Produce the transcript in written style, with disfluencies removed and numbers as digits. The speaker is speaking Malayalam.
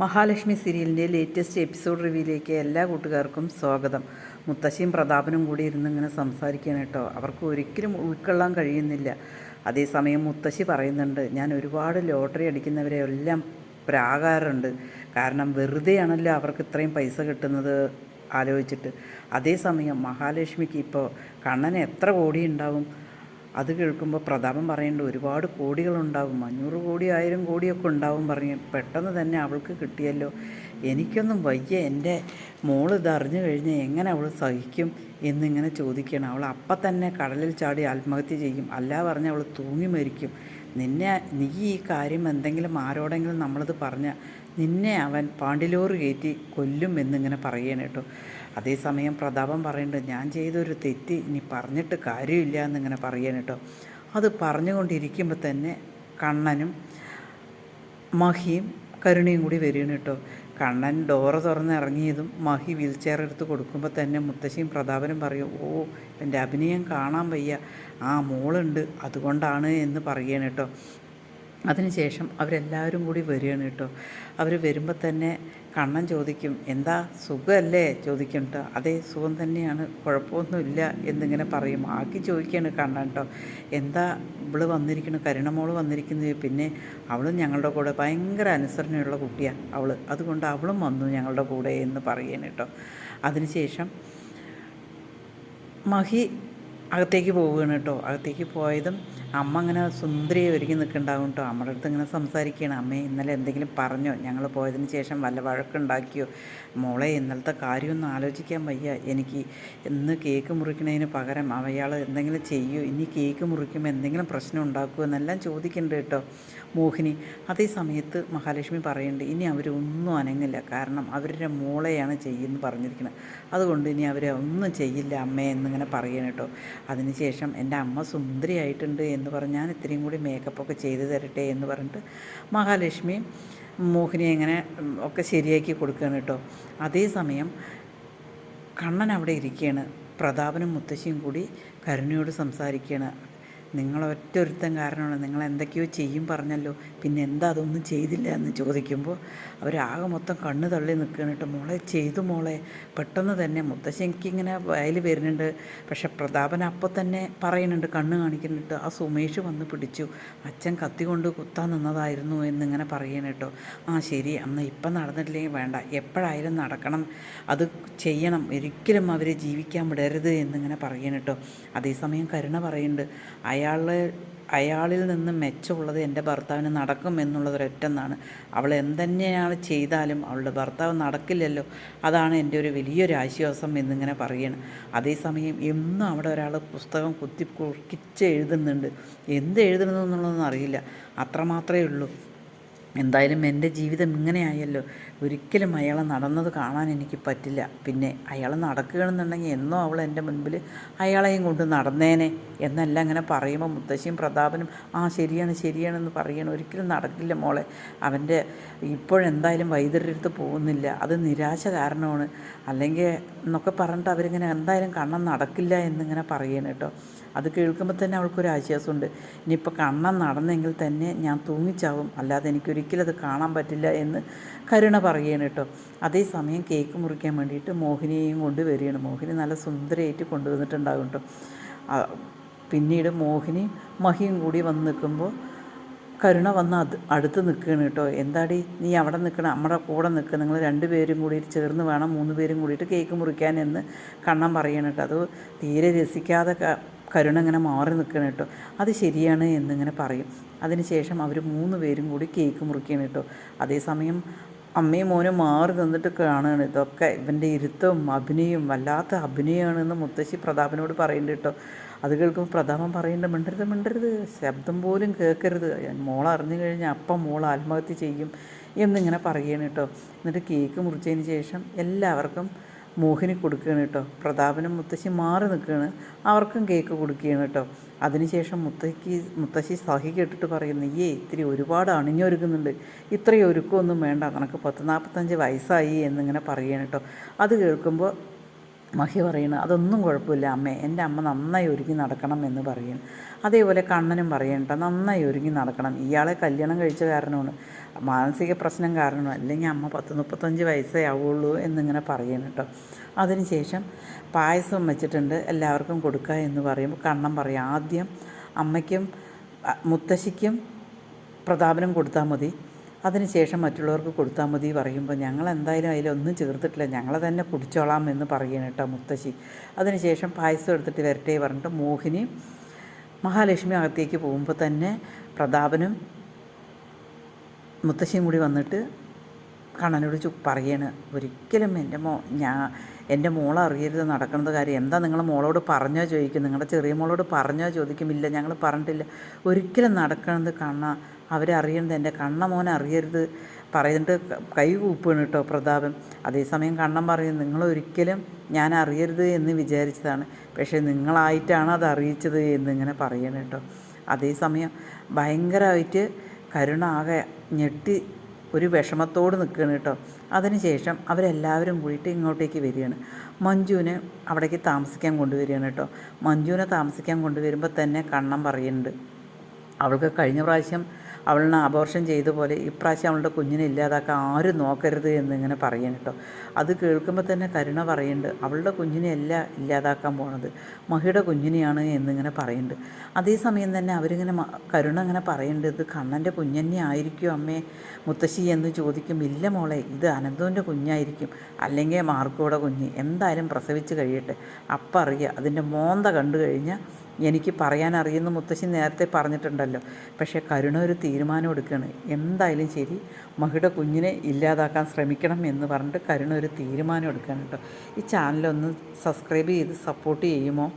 മഹാലക്ഷ്മി സീരിയലിൻ്റെ ലേറ്റസ്റ്റ് എപ്പിസോഡ് റിവ്യൂയിലേക്ക് എല്ലാ കൂട്ടുകാർക്കും സ്വാഗതം. മുത്തശ്ശിയും പ്രതാപനും കൂടി ഇരുന്ന് ഇങ്ങനെ സംസാരിക്കുകയാണ് കേട്ടോ. അവർക്ക് ഒരിക്കലും ഉൾക്കൊള്ളാൻ കഴിയുന്നില്ല. അതേസമയം മുത്തശ്ശി പറയുന്നുണ്ട്, ഞാൻ ഒരുപാട് ലോട്ടറി അടിക്കുന്നവരെ എല്ലാം പ്രാകാറുണ്ട്. കാരണം വെറുതെയാണല്ലോ അവർക്ക് ഇത്രയും പൈസ കിട്ടുന്നത് ആലോചിച്ചിട്ട്. അതേസമയം മഹാലക്ഷ്മിക്ക് ഇപ്പോൾ കണ്ണന് എത്ര കോടി ഉണ്ടാവും? അത് കേൾക്കുമ്പോൾ പ്രതാപൻ പറയുന്നുണ്ട്, ഒരുപാട് കോടികളുണ്ടാകും, 500 കോടി 1000 കോടിയൊക്കെ ഉണ്ടാവും പറഞ്ഞ്. പെട്ടെന്ന് തന്നെ അവൾക്ക് കിട്ടിയല്ലോ, എനിക്കൊന്നും വയ്യ, എൻ്റെ മോൾ ഇതറിഞ്ഞു കഴിഞ്ഞാൽ എങ്ങനെ അവൾ സഹിക്കും എന്നിങ്ങനെ ചോദിക്കണം. അവൾ അപ്പം തന്നെ കടലിൽ ചാടി ആത്മഹത്യ ചെയ്യും, അല്ല പറഞ്ഞാൽ അവൾ തൂങ്ങി മരിക്കും. നീ ഈ കാര്യം എന്തെങ്കിലും ആരോടെങ്കിലും നമ്മളത് പറഞ്ഞാൽ നിന്നെ അവൻ പാണ്ടിലോറ് കയറ്റി കൊല്ലും എന്നിങ്ങനെ പറയണം കേട്ടോ. അതേസമയം പ്രതാപൻ പറയുന്നുണ്ട്, ഞാൻ ചെയ്തൊരു തെറ്റ് ഇനി പറഞ്ഞിട്ട് കാര്യമില്ല എന്നിങ്ങനെ പറയണം കേട്ടോ. അത് പറഞ്ഞുകൊണ്ടിരിക്കുമ്പോൾ തന്നെ കണ്ണനും മഹിയും കരുണയും കൂടി വരികയാണ് കേട്ടോ. കണ്ണൻ ഡോറ് തുറന്ന് ഇറങ്ങിയതും മഹി വീൽ ചെയർ എടുത്ത് കൊടുക്കുമ്പോൾ തന്നെ മുത്തശ്ശിയും പ്രതാപനും പറയും, ഓ എൻ്റെ അഭിനയം കാണാൻ വയ്യ, ആ മോളുണ്ട് അതുകൊണ്ടാണ് എന്ന് പറയണം കേട്ടോ. അതിനുശേഷം അവരെല്ലാവരും കൂടി വരികയാണ് കേട്ടോ. അവർ വരുമ്പോൾ തന്നെ കണ്ണൻ ചോദിക്കും, എന്താ സുഖമല്ലേ ചോദിക്കും കേട്ടോ. അതേ സുഖം തന്നെയാണ്, കുഴപ്പമൊന്നുമില്ല എന്നിങ്ങനെ പറയും. ആക്കി ചോദിക്കുകയാണ് കണ്ണൻ കേട്ടോ, എന്താ ഇവള് വന്നിരിക്കുന്നു, കരുണമോള് വന്നിരിക്കുന്നത്? പിന്നെ അവളും ഞങ്ങളുടെ കൂടെ ഭയങ്കര അനുസരണയുള്ള കുട്ടിയാണ് അവൾ, അതുകൊണ്ട് അവളും വന്നു ഞങ്ങളുടെ കൂടെ എന്ന് പറയണം കേട്ടോ. അതിനുശേഷം മഹി അകത്തേക്ക് പോവുകയാണ് കേട്ടോ. അകത്തേക്ക് പോയതും അമ്മ അങ്ങനെ സുന്ദരിയെ ഒരുങ്ങി നിൽക്കുന്നുണ്ടാകും കേട്ടോ. അമ്മയുടെ അടുത്ത് ഇങ്ങനെ സംസാരിക്കുകയാണ്, അമ്മേ ഇന്നലെ എന്തെങ്കിലും പറഞ്ഞോ, ഞങ്ങൾ പോയതിന് ശേഷം വല്ല വഴക്കുണ്ടാക്കിയോ? മോളെ ഇന്നലത്തെ കാര്യമൊന്നും ആലോചിക്കാൻ വയ്യ എനിക്ക്. ഇന്ന് കേക്ക് മുറിക്കുന്നതിന് പകരം അയാൾ എന്തെങ്കിലും ചെയ്യൂ, ഇനി കേക്ക് മുറിക്കുമ്പോൾ എന്തെങ്കിലും പ്രശ്നം ഉണ്ടാക്കുമോ എന്നെല്ലാം ചോദിക്കുന്നുണ്ട് കേട്ടോ മോഹിനി. അതേ സമയത്ത് മഹാലക്ഷ്മി പറയുന്നുണ്ട്, ഇനി അവരൊന്നും അനങ്ങില്ല, കാരണം അവരുടെ മോളെയാണ് ചെയ്യുമെന്ന് പറഞ്ഞിരിക്കുന്നത്, അതുകൊണ്ട് ഇനി അവരെ ഒന്നും ചെയ്യില്ല അമ്മേ എന്നിങ്ങനെ പറയണം കേട്ടോ. അതിനുശേഷം എൻ്റെ അമ്മ സുന്ദരിയായിട്ടുണ്ട് എന്ന് പറഞ്ഞ് ഞാൻ ഇത്രയും കൂടി മേക്കപ്പൊക്കെ ചെയ്ത് തരട്ടെ എന്ന് പറഞ്ഞിട്ട് മഹാലക്ഷ്മി മോഹിനിയെ ഇങ്ങനെ ഒക്കെ ശരിയാക്കി കൊടുക്കുകയാണ് കേട്ടോ. അതേസമയം കണ്ണൻ അവിടെ ഇരിക്കുകയാണ്. പ്രതാപനും മുത്തശ്ശിയും കൂടി കരുണയോട് സംസാരിക്കുകയാണ്, നിങ്ങളൊറ്റൊരുത്തൻ കാരണമാണ്, നിങ്ങൾ എന്തൊക്കെയോ ചെയ്യും പറഞ്ഞല്ലോ, പിന്നെ എന്താ അതൊന്നും ചെയ്തില്ല എന്ന് ചോദിക്കുമ്പോൾ അവരാകെ മൊത്തം കണ്ണ് തള്ളി നിൽക്കുകയാണ് കേട്ടോ. മോളെ ചെയ്തു മോളെ, പെട്ടെന്ന് തന്നെ. മുത്തശ്ശി എനിക്കിങ്ങനെ വയൽ വരുന്നുണ്ട്, പക്ഷെ പ്രതാപൻ അപ്പോൾ തന്നെ പറയുന്നുണ്ട്, കണ്ണ് കാണിക്കുന്നുണ്ട്, ആ സുമേഷ് വന്ന് പിടിച്ചു, അച്ഛൻ കത്തി കൊണ്ട് കുത്താൻ നിന്നതായിരുന്നു എന്നിങ്ങനെ പറയണം കേട്ടോ. ആ ശരി, അന്ന് ഇപ്പം നടന്നിട്ടില്ലെങ്കിൽ വേണ്ട, എപ്പോഴായാലും നടക്കണം, അത് ചെയ്യണം, ഒരിക്കലും അവരെ ജീവിക്കാൻ വിടരുത് എന്നിങ്ങനെ പറയണം കേട്ടോ. അതേസമയം കരുണ പറയുന്നുണ്ട്, അയാളിൽ നിന്ന് മെച്ചമുള്ളത് എൻ്റെ ഭർത്താവിന് നടക്കും എന്നുള്ളതൊരൊറ്റെന്നാണ്. അവൾ എന്തുതന്നെയാണ് ചെയ്താലും അവളുടെ ഭർത്താവ് നടക്കില്ലല്ലോ, അതാണ് എൻ്റെ ഒരു വലിയൊരു ആശ്വാസം എന്നിങ്ങനെ പറയണം. അതേസമയം എന്നും അവിടെ ഒരാൾ പുസ്തകം കുത്തി കുറിച്ച് എഴുതുന്നുണ്ട്, എന്ത് എഴുതണമെന്നുള്ളതൊന്നും അറിയില്ല, അത്രമാത്രമേ ഉള്ളൂ. എന്തായാലും എൻ്റെ ജീവിതം ഇങ്ങനെയായല്ലോ, ഒരിക്കലും അയാൾ നടന്നത് കാണാൻ എനിക്ക് പറ്റില്ല. പിന്നെ അയാൾ നടക്കുകയാണെന്നുണ്ടെങ്കിൽ എന്നോ അവൾ എൻ്റെ മുൻപിൽ അയാളെയും കൊണ്ട് നടന്നേനെ എന്നെല്ലാം അങ്ങനെ പറയുമ്പോൾ മുത്തശ്ശിയും പ്രതാപനും ആ ശരിയാണ് ശരിയാണെന്ന് പറയണം. ഒരിക്കലും നടക്കില്ല മോളെ, അവൻ്റെ ഇപ്പോഴെന്തായാലും വൈദ്യരുടെ പോകുന്നില്ല, അത് നിരാശ കാരണമാണ്, അല്ലെങ്കിൽ എന്നൊക്കെ പറഞ്ഞിട്ട് അവരിങ്ങനെ എന്തായാലും കണ്ണൻ നടക്കില്ല എന്നിങ്ങനെ പറയണം കേട്ടോ. അത് കേൾക്കുമ്പോൾ തന്നെ അവൾക്കൊരു ആശ്വാസമുണ്ട്, ഇനിയിപ്പോൾ കണ്ണൻ നടന്നെങ്കിൽ തന്നെ ഞാൻ തൂങ്ങിച്ചാവും, അല്ലാതെ എനിക്കൊരിക്കലും അത് കാണാൻ പറ്റില്ല എന്ന് കരുണ പറയണം കേട്ടോ. അതേസമയം കേക്ക് മുറിക്കാൻ വേണ്ടിയിട്ട് മോഹിനിയെയും കൊണ്ട് വരികയാണ്. മോഹിനി നല്ല സുന്ദരമായിട്ട് കൊണ്ടുവന്നിട്ടുണ്ടാകും കേട്ടോ. പിന്നീട് മോഹിനിയും മഹിയും കൂടി വന്ന് നിൽക്കുമ്പോൾ കരുണ വന്ന് അടുത്ത് നിൽക്കുകയാണ് കേട്ടോ. എന്താടി നീ അവിടെ നിൽക്കണം, നമ്മുടെ കൂടെ നിൽക്കുക, നിങ്ങൾ 2 പേരും കൂടിയിട്ട് ചേർന്ന് വേണം 3 പേരും കൂടിയിട്ട് കേക്ക് മുറിക്കാൻ എന്ന് കണ്ണൻ പറയണം കേട്ടോ. അത് തീരെ രസിക്കാതെ കരുണ ഇങ്ങനെ മാറി നിൽക്കണം കേട്ടോ. അത് ശരിയാണ് എന്നിങ്ങനെ പറയും. അതിനുശേഷം അവർ 3 പേരും കൂടി കേക്ക് മുറിക്കണം കേട്ടോ. അതേസമയം അമ്മയും മോനും മാറി നിന്നിട്ട് കാണുകയാണ്. ഇതൊക്കെ ഇവൻ്റെ ഇരുത്തവും അഭിനയവും വല്ലാത്ത അഭിനയമാണെന്ന് മുത്തശ്ശി പ്രതാപനോട് പറയുന്നുണ്ട് കേട്ടോ. അത് കേൾക്കുമ്പോൾ പ്രതാപൻ പറയുന്നുണ്ട്, മിണ്ടരുത് മിണ്ടരുത്, ശബ്ദം പോലും കേൾക്കരുത്, മോൾ അറിഞ്ഞു കഴിഞ്ഞാൽ അപ്പം മോൾ ആത്മഹത്യ ചെയ്യും എന്നിങ്ങനെ പറയുകയാണ് കേട്ടോ. എന്നിട്ട് കേക്ക് മുറിച്ചതിന് ശേഷം എല്ലാവർക്കും മോഹിനി കൊടുക്കുകയാണ് കേട്ടോ. പ്രതാപനും മുത്തശ്ശി മാറി നിൽക്കുകയാണ്, അവർക്കും കേക്ക് കൊടുക്കുകയാണ് കേട്ടോ. അതിനുശേഷം മുത്തശ്ശി സഹി കേട്ടിട്ട് പറയുന്നു, ഇത്തിരി ഒരുപാട് അണിഞ്ഞൊരുക്കുന്നുണ്ട്, ഇത്രയും ഒരുക്കമൊന്നും വേണ്ട, നിനക്ക് 40-45 വയസ്സായി എന്നിങ്ങനെ പറയുകയാണ് കേട്ടോ. അത് കേൾക്കുമ്പോൾ മഹി പറയുന്നു അതൊന്നും കുഴപ്പമില്ല അമ്മേ, എൻ്റെ അമ്മ നന്നായി ഒരുങ്ങി നടക്കണം എന്ന് പറയുന്നു. അതേപോലെ കണ്ണനും പറയണ്ട നന്നായി ഒരുങ്ങി നടക്കണം, ഇയാളെ കല്യാണം കഴിച്ച കാരണമാണ്, മാനസിക പ്രശ്നം കാരണമാണ്, അല്ലെങ്കിൽ അമ്മ 30-35 വയസ്സേ ആവുള്ളൂ എന്നിങ്ങനെ പറയുന്നു കേട്ടോ. അതിനുശേഷം പായസം വെച്ചിട്ടുണ്ട് എല്ലാവർക്കും കൊടുക്കുക എന്ന് പറയുമ്പോൾ കണ്ണൻ പറയും ആദ്യം അമ്മയ്ക്കും മുത്തശ്ശിക്കും പ്രതാപനും കൊടുത്താൽ മതി, അതിനുശേഷം മറ്റുള്ളവർക്ക് കൊടുത്താൽ മതി പറയുമ്പോൾ ഞങ്ങൾ എന്തായാലും അതിലൊന്നും ചേർത്തിട്ടില്ല, ഞങ്ങൾ തന്നെ കുടിച്ചോളാം എന്ന് പറയണം കേട്ടോ മുത്തശ്ശി. അതിനുശേഷം പായസം എടുത്തിട്ട് വരട്ടെ പറഞ്ഞിട്ട് മോഹിനി മഹാലക്ഷ്മി അകത്തേക്ക് പോകുമ്പോൾ തന്നെ പ്രതാപനും മുത്തശ്ശിയും കൂടി വന്നിട്ട് കണ്ണനോട് പറയാണ് ഒരിക്കലും എൻ്റെ മോൾ അറിയരുത് നടക്കുന്നത് കാര്യം, എന്താ നിങ്ങൾ മോളോട് പറഞ്ഞോ ചോദിക്കും, നിങ്ങളുടെ ചെറിയ മോളോട് പറഞ്ഞോ ചോദിക്കും, ഇല്ല ഞങ്ങൾ പറഞ്ഞിട്ടില്ല, ഒരിക്കലും നടക്കണത് അവരറിയണത് എൻ്റെ കണ്ണ മോനെ അറിയരുത് പറയുന്നിട്ട് കൈ കൂപ്പാണ് കേട്ടോ പ്രതാപൻ. അതേസമയം കണ്ണൻ പറയും നിങ്ങളൊരിക്കലും ഞാൻ അറിയരുത് എന്ന് വിചാരിച്ചതാണ്, പക്ഷേ നിങ്ങളായിട്ടാണ് അത് അറിയിച്ചത് എന്നിങ്ങനെ പറയണം കേട്ടോ. അതേസമയം ഭയങ്കരമായിട്ട് കരുണ ആകെ ഞെട്ടി ഒരു വിഷമത്തോട് നിൽക്കുകയാണ് കേട്ടോ. അതിനുശേഷം അവരെല്ലാവരും കൂടിയിട്ട് ഇങ്ങോട്ടേക്ക് വരികയാണ്. മഞ്ജുവിനെ അവിടേക്ക് താമസിക്കാൻ കൊണ്ടുവരികയാണ് കേട്ടോ. മഞ്ജുവിനെ താമസിക്കാൻ കൊണ്ടുവരുമ്പോൾ തന്നെ കണ്ണൻ പറയുന്നുണ്ട് അവൾക്ക് കഴിഞ്ഞ പ്രാവശ്യം അവളിനെ അബോർഷൻ ചെയ്ത പോലെ ഇപ്രാവശ്യം അവളുടെ കുഞ്ഞിനെ ഇല്ലാതാക്കാൻ ആരും നോക്കരുത് എന്നിങ്ങനെ പറയണം കേട്ടോ. അത് കേൾക്കുമ്പോൾ തന്നെ കരുണ പറയുന്നുണ്ട് അവളുടെ കുഞ്ഞിനെയല്ല ഇല്ലാതാക്കാൻ പോണത്, മഹിയുടെ കുഞ്ഞിനെയാണ് എന്നിങ്ങനെ പറയുന്നുണ്ട്. അതേസമയം തന്നെ അവരിങ്ങനെ കരുണ ഇങ്ങനെ പറയുന്നുണ്ട് ഇത് കണ്ണൻ്റെ കുഞ്ഞന്നെ ആയിരിക്കും അമ്മേ മുത്തശ്ശി എന്ന് ചോദിക്കും. ഇല്ല മോളെ, ഇത് അനന്തുവിൻ്റെ കുഞ്ഞായിരിക്കും, അല്ലെങ്കിൽ മാർക്കോയുടെ കുഞ്ഞ്, എന്തായാലും പ്രസവിച്ച് കഴിയട്ടെ, അപ്പം അറിയുക, അതിൻ്റെ മോന്ത കണ്ടു കഴിഞ്ഞാൽ എനിക്ക് പറയാനറിയുന്ന മുത്തശ്ശി നേരത്തെ പറഞ്ഞിട്ടുണ്ടല്ലോ. പക്ഷേ കരുണ ഒരു തീരുമാനം എടുക്കുകയാണ്, എന്തായാലും ശരി മഹിയുടെ കുഞ്ഞിനെ ഇല്ലാതാക്കാൻ ശ്രമിക്കണം എന്ന് പറഞ്ഞിട്ട് കരുണ ഒരു തീരുമാനം എടുക്കുകയാണ് കേട്ടോ. ഈ ചാനലൊന്ന് സബ്സ്ക്രൈബ് ചെയ്ത് സപ്പോർട്ട് ചെയ്യുമോ?